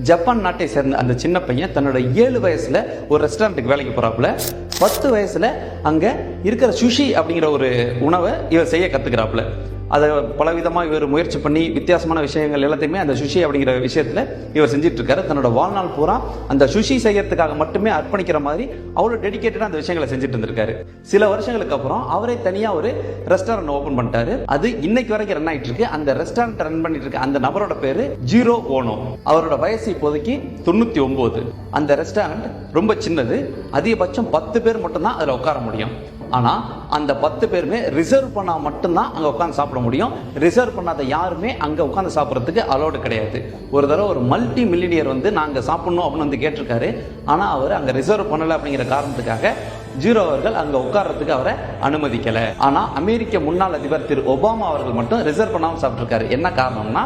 Japan நாட்டை சேர்ந்த அந்த சின்ன பையன் தன்னோட 7 வயசுல ஒரு ரெஸ்டாரண்ட்டுக்கு வேலைக்கு போறாப்புல. 10 வயசுல அங்க இருக்கிற சுஷி அப்படிங்கிற ஒரு உணவை இவர் செய்ய கத்துக்கிறாப்புல. அதை பலவிதமாக இவர் முயற்சி பண்ணி வித்தியாசமான விஷயங்கள் எல்லாத்தையுமே அந்த சுஷி அப்படிங்கிற விஷயத்தில் இவர் செஞ்சுட்டு இருக்காரு. தன்னோட வாழ்நாள் பூரா அந்த சுஷி செய்யறதுக்காக மட்டுமே அர்ப்பணிக்கிற மாதிரி அவ்வளோ டெடிக்கேட்டடாக அந்த விஷயங்களை செஞ்சுட்டு இருந்திருக்காரு. சில வருஷங்களுக்கு அப்புறம் அவரே தனியாக ஒரு ரெஸ்டாரண்ட் ஓப்பன் பண்ணிட்டாரு. அது இன்னைக்கு வரைக்கும் ரன் ஆகிட்டு இருக்கு. அந்த ரெஸ்டாரண்ட் ரன் பண்ணிட்டு இருக்க அந்த நபரோட பேரு ஜீரோ ஓனோ. அவரோட வயசு இப்போதைக்கு 99. அந்த ரெஸ்டாரண்ட் ரொம்ப சின்னது. அதிகபட்சம் 10 பேர் மட்டும்தான் அதில் உட்கார முடியும். ஆனால் அந்த 10 பேருமே ரிசர்வ் பண்ணால் மட்டும்தான் அங்கே உட்காந்து சாப்பிட முடியும். ரிசர்வ் பண்ணாத யாருமே அங்கே உட்காந்து சாப்பிட்றதுக்கு அலோடு கிடையாது. ஒரு தடவை ஒரு மல்டி மில்லினியர் வந்து நாங்கள் சாப்பிடணும் அப்படின்னு வந்து கேட்டிருக்காரு. ஆனால் அவர் அங்கே ரிசர்வ் பண்ணலை அப்படிங்கிற காரணத்துக்காக ஜீரோ அவர்கள் அங்கே உட்கார்றதுக்கு அவரை அனுமதிக்கலை. ஆனால் அமெரிக்க முன்னாள் அதிபர் திரு ஒபாமா அவர்கள் மட்டும் ரிசர்வ் பண்ணாமல் சாப்பிட்ருக்காரு. என்ன காரணம்னா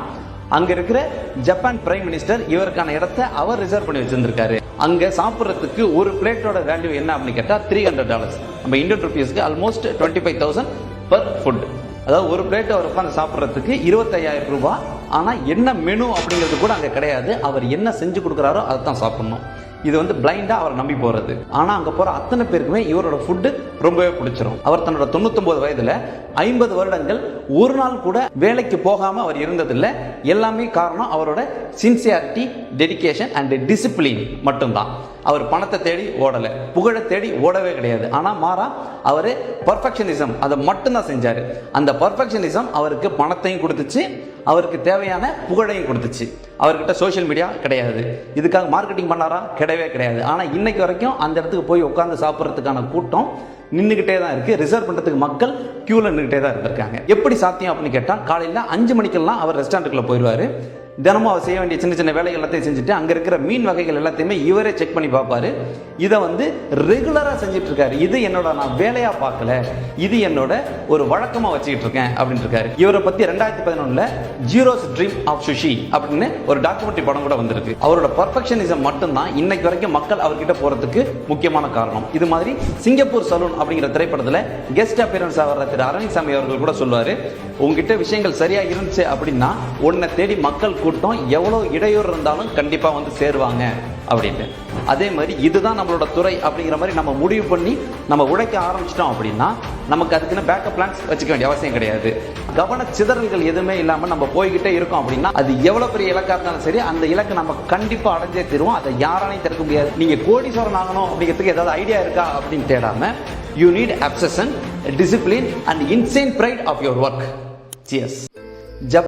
அங்க இருக்கிற ஜப்பான் பிரைம் மினிஸ்டர் இவருக்கான இடத்தை அவர் ரிசர்வ் பண்ணி வச்சிருந்திருக்காரு. அங்க சாப்பிட்றதுக்கு ஒரு பிளேட்டோட வேல்யூ என்ன அப்படின்னு கேட்டா $300. நம்ம இந்தியன் ருபீஸ்க்கு ஆல்மோஸ்ட் 25,000 பர் ஃபுட். அதாவது ஒரு பிளேட் அவர் உட்காந்து சாப்பிட்றதுக்கு 25,000 ரூபாய். ஆனா என்ன மெனு அப்படிங்கிறது கூட அங்க கிடையாது. அவர் என்ன செஞ்சு கொடுக்குறாரோ அதை தான் சாப்பிடணும். இது வந்து பிளைண்டா அவர் நம்பி போறது. ஆனா அங்க போற அத்தனை பேருக்குமே இவரோட ஃபுட்டு ரொம்பவே பிடிச்சிரும். அவர் தன்னோட 99 வயதுல 50 வருடங்கள் ஒரு நாள் கூட வேலைக்கு போகாம அவர் இருந்ததில்லை. எல்லாமே காரணம் அவரோட சின்சியாரிட்டி, டெடிகேஷன் அண்ட் டிசிப்ளின் மட்டும்தான். அவர் பணத்தை தேடி ஓடலை, புகழை தேடி ஓடவே கிடையாது. ஆனா மாறா அவரு பர்ஃபெக்ஷனிசம் அதை மட்டும்தான் செஞ்சாரு. அந்த பர்ஃபெக்ஷனிசம் அவருக்கு பணத்தையும் கொடுத்துச்சு, அவருக்கு தேவையான புகழையும் கொடுத்துச்சு. அவர்கிட்ட சோஷியல் மீடியா கிடையாது. இதுக்காக மார்க்கெட்டிங் பண்ணாரா? கிடையவே கிடையாது. ஆனா இன்னைக்கு வரைக்கும் அந்த இடத்துக்கு போய் உட்கார்ந்து சாப்பிட்றதுக்கான கூட்டம் நின்றுகிட்டே தான் இருக்கு. ரிசர்வ் பண்றதுக்கு மக்கள் கியூல நின்றுகிட்டே தான் இருந்திருக்காங்க. எப்படி சாத்தியம் அப்படின்னு கேட்டால் காலையில் 5 மணிக்கெல்லாம் அவர் ரெஸ்டாரண்ட்டுக்குள்ள போயிடுவாரு. தினமும் அவர் செய்ய வேண்டிய சின்ன சின்ன வேலைகள் எல்லாத்தையும் செஞ்சுட்டு அங்கே இருக்கிற மீன் வகைகள் எல்லாத்தையுமே இவரே செக் பண்ணி பார்ப்பாரு. இதை வந்து ரெகுலராக செஞ்சுட்டு இருக்காரு. இது என்னோட நான் வேலையா பார்க்கல, இது என்னோட ஒரு வழக்கமாக வச்சுக்கிட்டு இருக்கேன் அப்படின்னு இருக்காரு. இவரை பற்றி 2011 ஜீரோஸ் ட்ரீம் ஆஃப் சுஷி அப்படின்னு ஒரு டாக்குமெண்ட்ரி படம் கூட வந்திருக்கு. அவரோட பர்ஃபெக்ஷனிசம் மட்டும்தான் இன்னைக்கு வரைக்கும் மக்கள் அவர்கிட்ட போறதுக்கு முக்கியமான காரணம். இது மாதிரி சிங்கப்பூர் சலூன் அப்படிங்கிற திரைப்படத்தில் கெஸ்ட் அப்பியரன்ஸ் ஆகிற திரு அரவிந்த்சாமி அவர்கள் கூட சொல்லுவாரு, உங்ககிட்ட விஷயங்கள் சரியா இருந்துச்சு அப்படின்னா உன்னை தேடி மக்கள் கூட்டம் எவ்வளவு இடையூறு இருந்தாலும் கண்டிப்பா வந்து சேருவாங்க அப்படின்னு. அதே மாதிரி இதுதான் நம்மளோட துறை அப்படிங்கிற மாதிரி நம்ம முடிவு பண்ணி நம்ம உழைக்க ஆரம்பிச்சிட்டோம் அப்படின்னா நமக்கு அதுக்குன்னு பேக்கப் பிளான்ஸ் வச்சுக்க வேண்டிய அவசியம் கிடையாது. கவன சிதறல்கள் எதுவுமே இல்லாம நம்ம போய்கிட்டே இருக்கோம் அப்படின்னா அது எவ்வளவு பெரிய இலக்கா இருந்தாலும் சரி அந்த இலக்கு நம்ம கண்டிப்பா அடைஞ்சே தருவோம். அதை யாராலையும் தடுக்க முடியாது. நீங்க கோடீஸ்வரன் ஆகணும் அப்படிங்கிறதுக்கு ஏதாவது ஐடியா இருக்கா அப்படின்னு தேடாம you need obsession, discipline and insane pride of your work. Cheers.